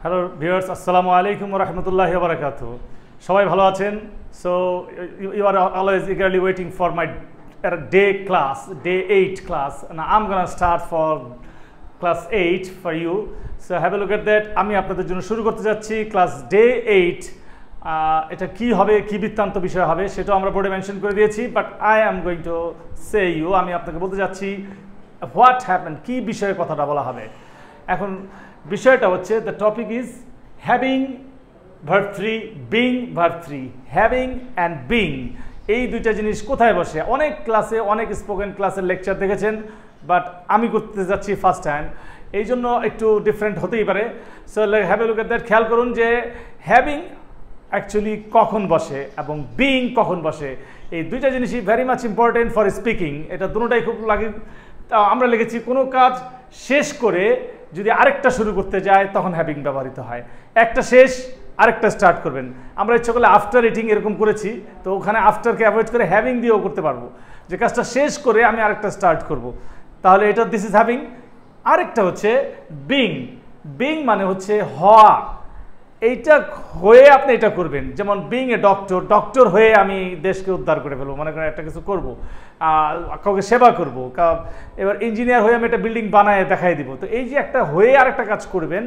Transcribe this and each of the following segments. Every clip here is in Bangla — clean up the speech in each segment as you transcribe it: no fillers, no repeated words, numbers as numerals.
হ্যালো ভিউয়ার্স, আসসালামু আলাইকুম ওয়া রাহমাতুল্লাহি ওয়া বারাকাতুহু। সবাই ভালো আছেন? So you are always eagerly waiting for my day class, day 8 class, and I'm gonna start for class 8 for you. So have a look at that. আমি আপনাদের জন্য শুরু করতে যাচ্ছি ক্লাস ডে 8। এটা কি হবে, কি বৃত্তান্ত বিষয় হবে সেটাও আমরা বোর্ডে মেনশন করে দিয়েছি, but I am going to say you, আমি আপনাকে বলতে যাচ্ছি হোয়াট হ্যাপেন, কি বিষয়ে কথাটা বলা হবে। এখন বিষয়টা হচ্ছে the topic is having verb 3, being verb 3। Having and being এই দুইটা জিনিস কোথায় বসে? অনেক ক্লাসে, অনেক স্পোকেন ক্লাসের লেকচার দেখেছেন, বাট আমি করতে যাচ্ছি ফার্স্ট টাইম, এই জন্য একটু ডিফারেন্ট হতেই পারে। So have a look at that. খেয়াল করুন যে হ্যাভিং অ্যাকচুয়ালি কখন বসে এবং বিং কখন বসে, এই দুইটা জিনিসই very much important for speaking. এটা দুটোটাই খুব লাগে। আমরা লিখেছি কোনো কাজ শেষ করে যদি আরেকটা শুরু করতে যায় তখন হ্যাভিং ব্যবহৃত হয়। একটা শেষ আরেকটা স্টার্ট করবেন। আমরা ইচ্ছা করলে আফটার ইটিং এরকম করেছি, তো ওখানে আফটারকে অ্যাভয়েড করে হ্যাভিং দিয়েও করতে পারবো, যে কাজটা শেষ করে আমি আরেকটা স্টার্ট করব, তাহলে এটা দিস ইজ হ্যাভিং। আরেকটা হচ্ছে বিং। বিং মানে হচ্ছে হওয়া, এইটা হয়ে আপনি এটা করবেন। যেমন বিং এ ডক্টর, ডক্টর হয়ে আমি দেশকে উদ্ধার করে ফেলবো, মনে করেন একটা কিছু করবো, কাউকে সেবা করব। এবার ইঞ্জিনিয়ার হয়ে আমি একটা বিল্ডিং বানায় দেখাই দিব। তো এই যে একটা হয়ে আর একটা কাজ করবেন,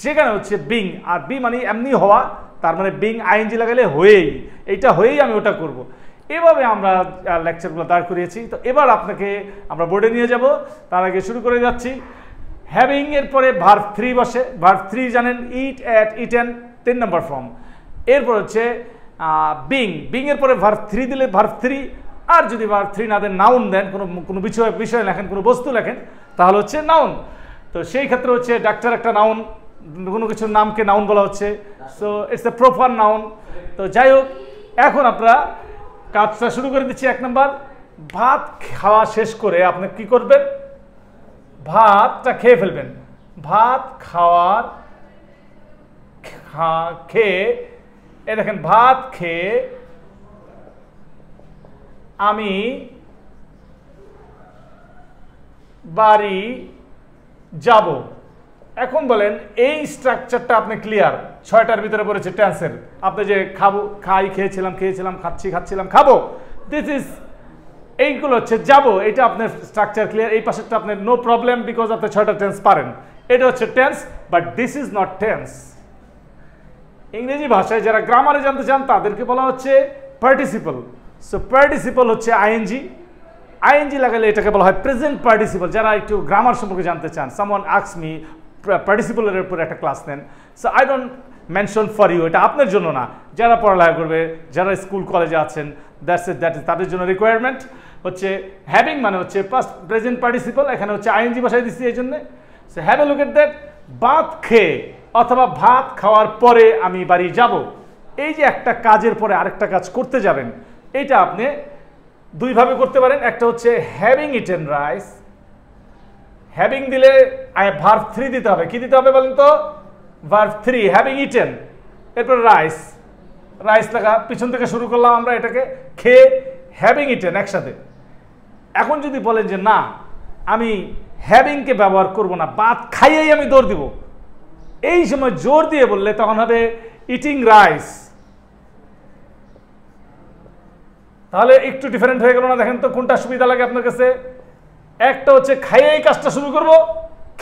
সেখানে হচ্ছে বিং। আর বি মানে এমনি হওয়া, তার মানে বিং আইএনজি লাগালে হয়েই, এইটা হয়েই আমি ওটা করব। এভাবে আমরা লেকচারগুলো দাঁড় করিয়েছি। তো এবার আপনাকে আমরা বোর্ডে নিয়ে যাব, তার আগে শুরু করে যাচ্ছি। হ্যাভিং এর পরে ভার্ব 3 বসে। ভার্ব 3 জানেন, ইট, অ্যাট, ইটেন, 3 নম্বর ফর্ম। এরপর হচ্ছে বিং। বিং এর পরে ভার্ব 3 দিলে ভার্ব 3। আর যদি ভার্ব 3 না দেন, নাউন দেন, কোনো বিষয় লেখেন, কোনো বস্তু লেখেন, তাহলে হচ্ছে নাউন। তো সেই ক্ষেত্রে হচ্ছে ডাক্তার একটা নাউন, কোনো কিছুর নামকে নাউন বলা হচ্ছে। So it's a proper noun. তো যাই হোক, এখন আপনারা কাজটা শুরু করে দিচ্ছি। 1 নম্বর, ভাত খাওয়া শেষ করে আপনি কি করবেন? ভাতটা খেয়ে ফেলবেন। ভাত খাওয়ার খেয়ে, এ দেখেন, ভাত খেয়ে আমি বাড়ি যাব। এখন বলেন এই স্ট্রাকচারটা আপনি ক্লিয়ার? 6টার ভিতরে পড়েছে টেন্সের। আপনি যে খাবো, খেয়েছিলাম, খাচ্ছিলাম, খাবো, দিস ইজ, এইগুলো হচ্ছে যাব, এটা আপনার স্ট্রাকচার ক্লিয়ার। এই পাশেরটা আপনার নো প্রবলেম, বিকজ আপনি 6টা টেন্স পারেন। এটা হচ্ছে tense, but this is not tense. ইংরেজি ভাষায় যারা গ্রামারে জানতে চান তাদেরকে বলা হচ্ছে পার্টিসিপল। সো পার্টিসিপল হচ্ছে আইএনজি। আইএনজি লাগালে এটাকে বলা হয় প্রেজেন্ট পার্টিসিপল। যারা একটু গ্রামার সম্পর্কে জানতে চান, সামওয়ান আস্কস মি পার্টিসিপলের উপর একটা ক্লাস নেন, so I don't mention for you, এটা আপনার জন্য না, যারা পড়ালেখা করবে, যারা স্কুল কলেজে আছেন, দ্যাট ইজ তাদের জন্য রিকোয়ারমেন্ট। হচ্ছে হ্যাভিং মানে হচ্ছে পাস্ট প্রেজেন্ট পার্টিসিপল, এখানে হচ্ছে আইএনজি বসাই দিচ্ছি এই জন্য। So have a look at that. ভাত খেয়ে অথবা ভাত খাওয়ার পরে আমি বাড়ি যাব। এই যে একটা কাজের পরে আরেকটা কাজ করতে যাবেন, এইটা আপনি দুইভাবে করতে পারেন। একটা হচ্ছে হ্যাভিং ইটেন রাইস। হ্যাভিং দিলে ভার্ব 3 দিতে হবে। কি দিতে হবে বলেন তো? Verb 3, having eaten. এরপর রাইস, রাইস লেখা, পিছন থেকে শুরু করলাম আমরা এটাকে, খেয়ে হ্যাভিং ইটেন একসাথে। এখন যদি বলেন যে না, আমি হ্যাভিংকে ব্যবহার করব না, ভাত খাইয়েই আমি দৌড় দিব, এই সময় জোর দিয়ে বললে তখন হবে ইটিং রাইস। তাহলে একটু ডিফারেন্ট হয়ে গেল না? দেখেন তো কোনটা সুবিধা লাগে আপনার কাছে। একটা হচ্ছে খাইয়েই কাজটা শুরু করব,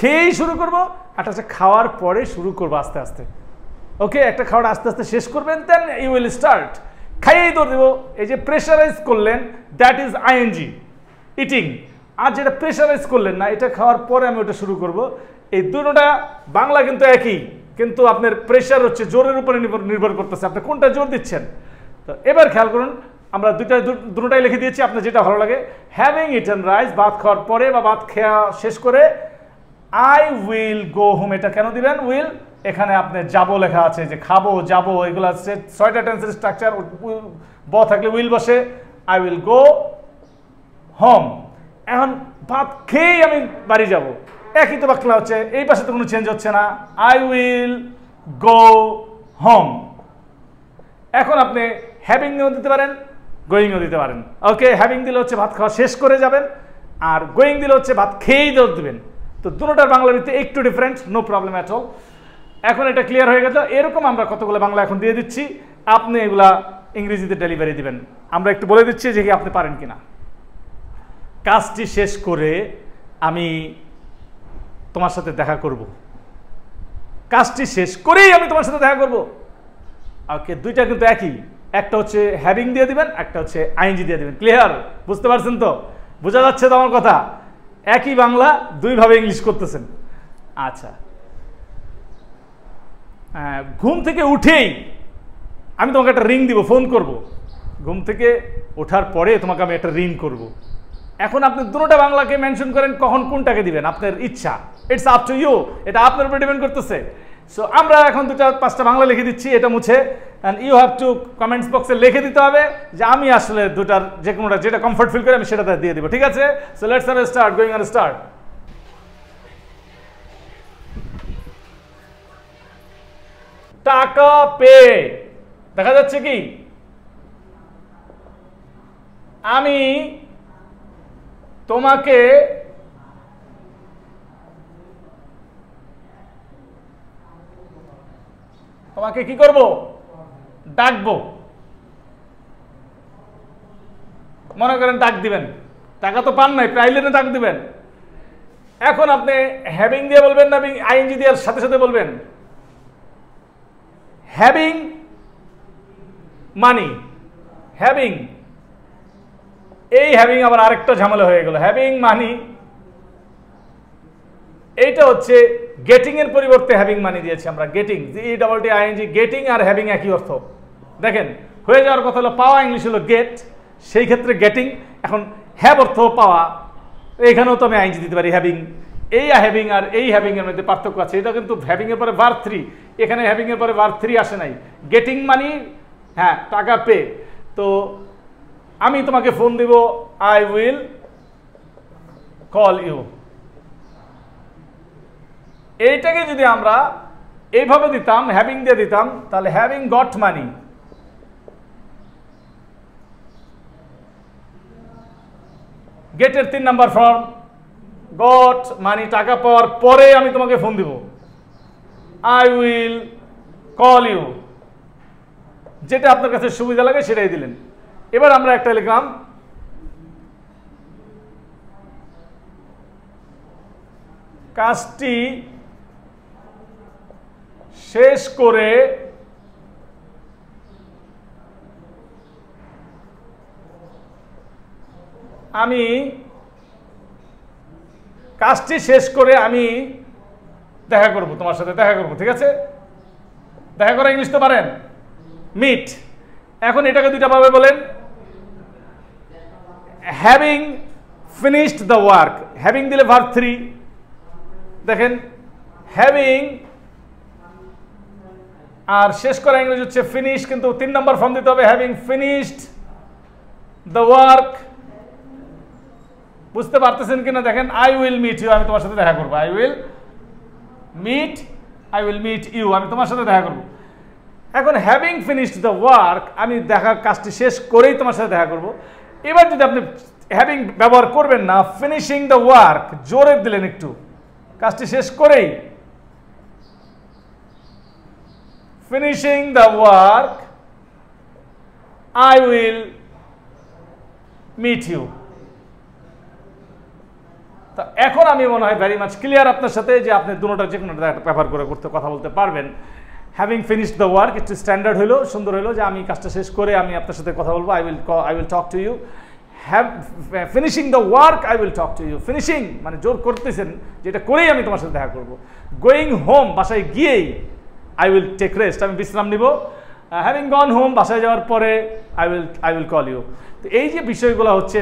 খেয়েই শুরু করব, একটা হচ্ছে খাওয়ার পরে শুরু করবো আস্তে আস্তে। ওকে, একটা খাওয়াটা আস্তে আস্তে শেষ করবেন, দেন ইউ উইল স্টার্ট। খাইয়েই দৌড় দেবো, এই যে প্রেশারাইজ করলেন, দ্যাট ইজ আইএনজি, ইটিং। আর যেটা প্রেশারাইজ করলেন না, এটা খাওয়ার পরে আমি ওটা শুরু করব, এই দুটোটা বাংলা কিন্তু একই, কিন্তু আপনার প্রেশার হচ্ছে জোরের উপরে নির্ভর করতেছে, আপনি কোনটা জোর দিচ্ছেন। তো এবার খেয়াল করুন, আমরা দুটোটাই লিখে দিয়েছি, আপনার যেটা ভালো লাগে। হ্যাভিং ইটেন রাইস, ভাত খাওয়ার পরে বা ভাত খাওয়া শেষ করে, আই উইল গো হোম। এটা কেন দিবেন উইল? এখানে আপনি যাবো লেখা আছে, যে খাবো, যাবো, এগুলো হচ্ছে 6টা টেন্সের স্ট্রাকচার। ব থাকলে উইল বসে, আই উইল গো হোম। এখন ভাত খেয়েই আমি বাড়ি যাব, একই তো বাক্য হচ্ছে, এই পাশে তো কোনো চেঞ্জ হচ্ছে না, আই উইল গো হোম। এখন আপনি হ্যাভিংও দিতে পারেন, গোয়িংও দিতে পারেন। ওকে, হ্যাভিং দিলে হচ্ছে ভাত খাওয়া শেষ করে যাবেন, আর গোয়িং দিলে হচ্ছে ভাত খেয়েই দৌড় দেবেন। তো দুটোটার বাংলা ভিত্তি একটু different, no problem at all. এখন এটা ক্লিয়ার হয়ে গেল। এরকম আমরা কতগুলো বাংলা এখন দিয়ে দিচ্ছি, আপনি এগুলা ইংরেজিতে ডেলিভারি দিবেন। আমরা একটু বলে দিচ্ছি যে কি আপনি পারেন কিনা। কাজটি শেষ করে আমি তোমার সাথে দেখা করব। কাজটি শেষ করেই আমি তোমার সাথে দেখা করব। ওকে, দুইটা কিন্তু একই। একটা হচ্ছে হ্যাভিং দিয়ে দিবেন, একটা হচ্ছে আইএনজি দিয়ে দিবেন। ক্লিয়ার? বুঝতে পারছেন তো? বোঝা যাচ্ছে তো আমার কথা? একই বাংলা দুইভাবে ইংলিশ করতেছেন। আচ্ছা, ঘুম থেকে উঠেই আমি তোমাকে একটা রিং দিব, ফোন করব। ঘুম থেকে ওঠার পরে তোমাকে আমি একটা রিং করব। এখন আপনি দুটোটা বাংলাকে মেনশন করেন, কখন কোনটাকে দিবেন আপনার ইচ্ছা। ইটস আপ টু ইউ, এটা আপনার উপর ডিপেন্ড করতেছে। সো আমরা এখন দুটা পাঁচটা বাংলা লিখে দিচ্ছি, এটা মুছে। And you have to comments বক্সে লিখে দিতে হবে যে আমি আসলে দুটার যে কোনোটা যেটা কমফর্ট ফিল করে আমি সেটা দিয়ে দিব। ঠিক আছে? So let's have a start, going on start. টাকা পে, দেখা যাচ্ছে কি? আমি তোমাকে কি করব? ডাকবো। মনে করেন ডাক দিবেন, টাকা তো পান নাই, প্রাইলেনে ডাক দিবেন। এখন আপনি হ্যাভিং দিয়ে বলবেন না আইএনজি দিয়ে সাথে সাথে বলবেন? হ্যাভিং মানি, হ্যাভিং, এই হ্যাভিং আবার আরেকটা ঝামেলা হয়ে গেল। হ্যাভিং মানি, এইটা হচ্ছে গেটিং এর পরিবর্তে হ্যাভিং মানি দিয়েছি আমরা। Getting, GETTING, getting are having একই অর্থ। দেখেন, হয়ে যাওয়ার কথা হলো পাওয়া, ইংলিশ হলো গেট, সেই ক্ষেত্রে গেটিং। এখন হ্যাভ অর্থ পাওয়া, এখানেও তো আমি আইএনজি দিতে পারি হ্যাভিং। এই হ্যাভিং আর এই হ্যাভিং এর মধ্যে পার্থক্য আছে। এটা কিন্তু হ্যাভিং এর পরে ভার্ব 3, এখানে হ্যাভিং এর পরে ভার্ব 3 আসে নাই। গেটিং মানি, হ্যাঁ, টাকা পে। তো আমি তোমাকে ফোন দিব, আই উইল কল ইউ। এইটাকে যদি আমরা এইভাবে দিতাম, হ্যাভিং দিয়ে দিতাম, তাহলে হ্যাভিং গট মানি, গেটের 3 নাম্বার ফর্ম, গট মানি, টাকা পাওয়ার পরে আমি তোমাকে ফোন দিব, আই উইল কল ইউ। যেটা আপনার কাছে সুবিধা লাগে সেটাই দিলেন। এবার আমরা একটা লিখলাম, কাজটি শেষ করে আমি দেখা করব, তোমার সাথে দেখা করব। ঠিক আছে? দেখা করা ইংলিশ তো পারেন, মিট। এখন এটাকে দুইটা ভাবে বলেন, having finished the work. Having দিলে ভার্ব 3, দেখেন হ্যাভিং আর শেষ করা ইংরেজি হচ্ছে ফিনিশ, কিন্তু 3 নাম্বার ফর্ম দিতে হবে, হ্যাভিং ফিনিশড দ্য ওয়ার্ক। বুঝতে পারতেছেন কিনা দেখেন, আই উইল মিট ইউ, আমি তোমার সাথে দেখা করবো। আই উইল মিট ইউ, আমি তোমার সাথে দেখা করবো। এখন হ্যাভিং ফিনিশড দ্য ওয়ার্ক, আমি দেখার কাজটি শেষ করেই তোমার সাথে দেখা করব। এবার যদি আপনি হ্যাভিং ব্যবহার করবেন না, ফিনিশিং দ্য ওয়ার্ক জোরে দিলেন একটু, কাজটি শেষ করেই, finishing the work I will meet you. তা এখন আমি মনে হয় ভেরি মাচ ক্লিয়ার আপনার সাথে যে আপনি দুটোটা যে কোনো ব্যবহার করে কথা বলতে পারবেন। হ্যাভিং ফিনিশড দ্য ওয়ার্ক একটু স্ট্যান্ডার্ড হলো, সুন্দর হলো যে আমি কাজটা শেষ করে আমি আপনার সাথে কথা বলবো, I will talk to you. Finishing the work I will talk to you. Finishing মানে জোর করতেছেন যেটা করেই আমি তোমার সাথে দেখা করব। গোয়িং হোম, বাসায় গিয়েই আই উইল টেক রেস্ট, আমি বিশ্রাম নিব। হ্যাভিং গন হোম, বাসায় যাওয়ার পরে আই উইল কল ইউ। তো এই যে বিষয়গুলো হচ্ছে,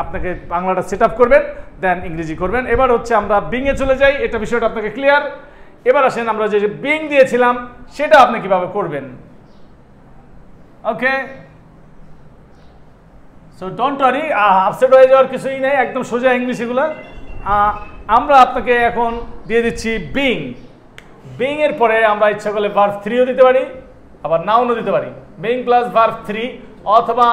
আপনাকে বাংলাটা সেট আপ করবেন, দেন ইংরেজি করবেন। এবার হচ্ছে আমরা বিংয়ে চলে যাই, এটা বিষয়টা আপনাকে ক্লিয়ার। এবার আসেন আমরা যে বিং দিয়েছিলাম সেটা আপনি কিভাবে করবেন। ওকে, সো ডোন্ট ওয়ারি, আপসেট হয়ে যাওয়ার কিছুই নেই, একদম সোজা ইংলিশ এগুলো। আমরা আপনাকে এখন দিয়ে দিচ্ছি বিং। বিং এর পরে আমরা ইচ্ছা করলে ভার্ব 3ও দিতে পারি, আবার নাউনও দিতে পারি। বিং প্লাস ভার্ব 3 অথবা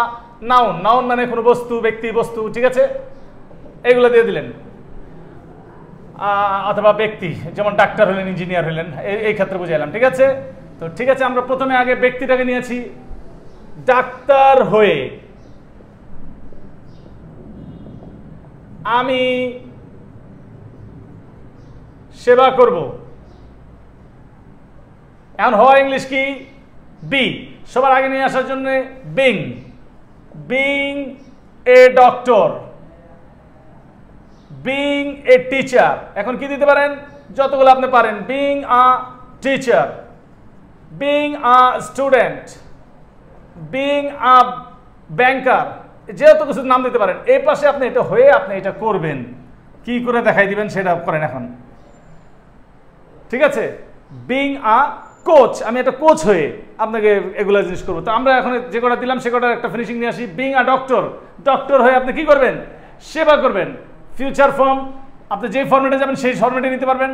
নাউন। নাউন মানে কোনো বস্তু, ব্যক্তি, বস্তু, ঠিক আছে, এগুলো দিয়ে দিলেন। অথবা ব্যক্তি, যেমন ডাক্তার হলেন, ইঞ্জিনিয়ার হলেন, এই ক্ষেত্রে বুঝাইলাম। ঠিক আছে? তো ঠিক আছে, আমরা প্রথমে আগে ব্যক্তিটাকে নিয়েছি। ডাক্তার হয়ে আমি সেবা করব। এখন হওয়ার ইংলিশ কি? বি। সবার আগে নিয়ে আসার জন্য being. Being a doctor, being a teacher. এখন কি দিতে পারেন? যতগুলো আপনি পারেন। Being a teacher, being a student, being a banker, যেহেতু কিছু নাম দিতে পারেন। এই পাশে আপনি এটা হয়ে আপনি এটা করবেন। কি করে দেখাই দিবেন সেটা করেন এখন। ঠিক আছে? বিং আ কোচ, আমি একটা কোচ হয়ে আপনাকে এগুলো জিনিস করবো। তো আমরা এখন যে কটা দিলাম সে কটার একটা ফিনিশিং নিয়ে আসি। বিং আ ডক্টর, ডক্টর হয়ে আপনি কি করবেন? সেবা করবেন। ফিউচার ফর্ম, আপনি যেই ফর্মেটে যাবেন সেই ফর্মেটে নিতে পারবেন।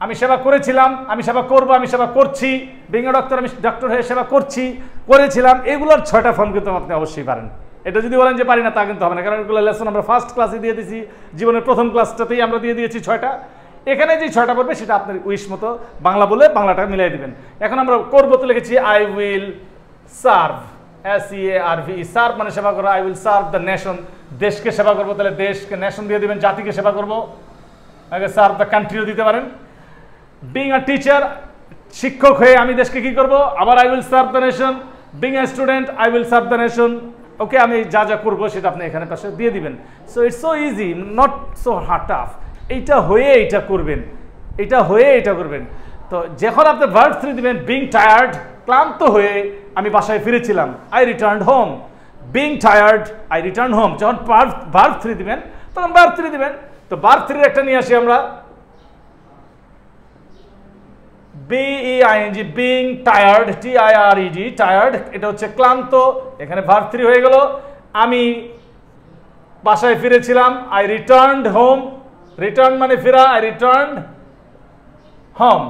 আমি সেবা করেছিলাম, আমি সেবা করব, আমি সেবা করছি। বিং আ ডক্টর, আমি ডক্টর হয়ে সেবা করছি, করেছিলাম। এগুলোর 6টা ফর্ম কিন্তু আপনি অবশ্যই পারেন। এটা যদি বলেন যে পারি না, তা কিন্তু হবে না, কারণ এগুলো লেসন আমরা ফার্স্ট ক্লাসে দিয়ে দিয়েছি, জীবনের প্রথম ক্লাসটাতেই আমরা দিয়ে দিয়েছি 6টা। এখানে যে 6টা পড়বে সেটা আপনার উইশ মতো বাংলা বলে বাংলাটা মিলাই দিবেন। এখন আমরা করবো তো লিখেছি I will serve, SERV, serve মানে সেবা করা। I will serve the nation, দেশকে সেবা করবো, তাহলে দেশকে নেশন দিয়ে দিবেন, জাতিকে সেবা করবো। আগে সার্ভ দ্য কান্ট্রিও দিতে পারেন। বিং আ টিচার, শিক্ষক হয়ে আমি দেশকে কি করব? আবার I will serve the nation. Being a student, I will serve the nation. Okay, আমি যা যা করবো সেটা আপনি এখানে পাশে দিয়ে দিবেন। So it's so easy, not so tough. এইটা হয়ে এইটা করবেন, এটা হয়ে এটা করবেন। তো যখন আপনি ভার্ব 3 দিবেন, বিং টায়ার্ড, ক্লান্ত হয়ে আমি বাসায় ফিরেছিলাম, I returned home. Being tired, I return home. যখন ভার্ব 3 দিবেন তখন ভার্ব 3 দিবেন। তো ভার্ব 3 একটা নিয়ে আসি আমরা, BEING, being tired, TIRED, tired, এটা হচ্ছে ক্লান্ত। এখানে ভার্ব 3 হয়ে গেল। আমি বাসায় ফিরেছিলাম, আই রিটার্নড হোম। রিটার্ন মানে ফেরা, আই রিটার্নড হোম।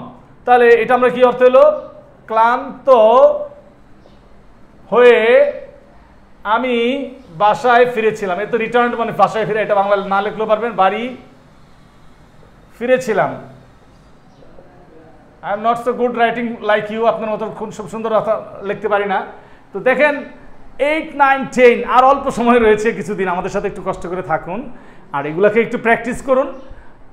তাহলে এটা আমরা কি অর্থ হলো? ক্লান্ত হয়ে আমি বাসায় ফিরেছিলাম। এ তো রিটার্ন মানে বাসায় ফিরে, এটা বাংলা না লিখলেও পারবেন, বাড়ি ফিরেছিলাম। I am not so good writing like you, আপনার মতো খুব সুন্দর কথা লিখতে পারি না। তো দেখেন 8, 9, 10 আর অল্প সময় রয়েছে, কিছুদিন আমাদের সাথে একটু কষ্ট করে থাকুন আর এগুলাকে একটু প্র্যাকটিস করুন।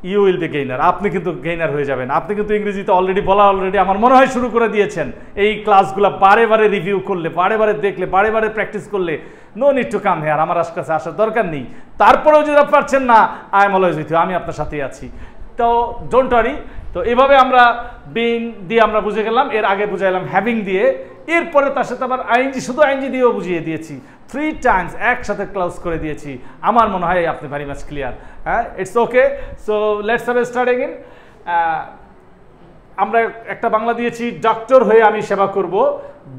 ইউ উইল বি গেইনার, আপনি কিন্তু গেইনার হয়ে যাবেন। আপনি কিন্তু ইংরেজিতে অলরেডি আমার মনে হয় শুরু করে দিয়েছেন। এই ক্লাসগুলো বারে বারে রিভিউ করলে, বারে বারে দেখলে, বারে বারে প্র্যাকটিস করলে, no need to come here, আমার কাছে আসার দরকার নেই। তারপরেও যদি আপনি পারছেন না, I am always with you, আমি আপনার সাথেই আছি। তো ডোন্ট ওয়ারি। তো এভাবে আমরা বিং দিয়ে আমরা বুঝে গেলাম, এর আগে বুঝাইলাম হ্যাভিং দিয়ে, এরপরে তার সাথে আবার আইএনজি, শুধু আইএনজি দিয়েও বুঝিয়ে দিয়েছি। 3 টাইমস একসাথে ক্লোজ করে দিয়েছি। আমার মনে হয় আপনি ভেরি মাচ ক্লিয়ার। হ্যাঁ, it's okay. So let's have a start again. আমরা একটা বাংলা দিয়েছি, ডক্টর হয়ে আমি সেবা করব।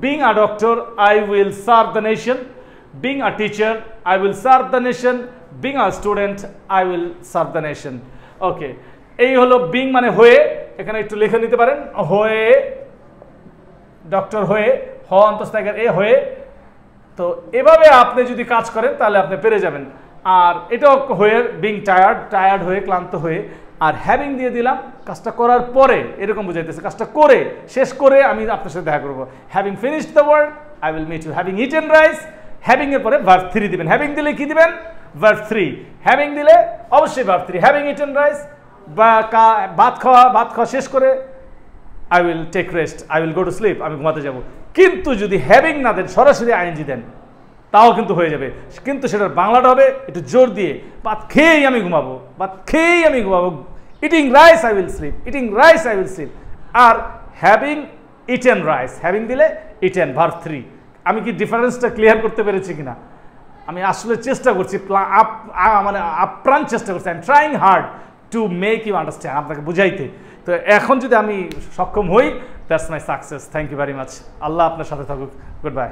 Being a doctor, I will serve the nation. Being a teacher, I will serve the nation. Being a student, I will serve the nation. Okay, এই হলো বিং মানে হয়ে। এখানে একটু লিখে নিতে পারেন, হয়ে, ডক্টর হয়ে, হ অন্তস্থায়ী এ হয়ে। তো এভাবে আপনি যদি কাজ করেন তাহলে আপনি পেরে যাবেন। আর এটাও হয়ে, বিং টায়ার্ড, টায়ার্ড হয়ে, ক্লান্ত হয়ে। আর হ্যাভিং দিয়ে দিলাম কাজটা করার পরে, এরকম বুঝাইতেছে কাজটা করে, শেষ করে আমি আপনার সাথে দেখা করবো। Having finished the work, I will meet you. Having eaten rice, having এর পরে ভার্ব 3 দিবেন। হ্যাভিং দিলে কি দিবেন? ভার্ব 3। হ্যাভিং দিলে অবশ্যই ভার্ব 3। হ্যাভিং ইটেন রাইস, বা ভাত খাওয়া শেষ করে I will take rest, I will go to sleep, আমি ঘুমাতে যাব। কিন্তু যদি হ্যাভিং না দেন, সরাসরি আইএনজি দেন, তাও কিন্তু হয়ে যাবে। কিন্তু সেটার বাংলাটা হবে একটু জোর দিয়ে, ভাত খেয়েই আমি ঘুমাবো, ভাত খেয়েই আমি ঘুমাবো। Eating rice I will slip, eating rice I will slip. Are having eaten rice, having দিলে ইটেন, ভার্ব 3। আমি কি ডিফারেন্সটা ক্লিয়ার করতে পেরেছি কিনা? আমি আসলে চেষ্টা করছি, মানে আপ্রাণ চেষ্টা করছি। I am trying hard to make you understand, আপনাকে বুঝাইতে। তো এখন যদি আমি সক্ষম হই, that's my success. Thank you very much. Allah আপনার সাথে থাকুক। Good by.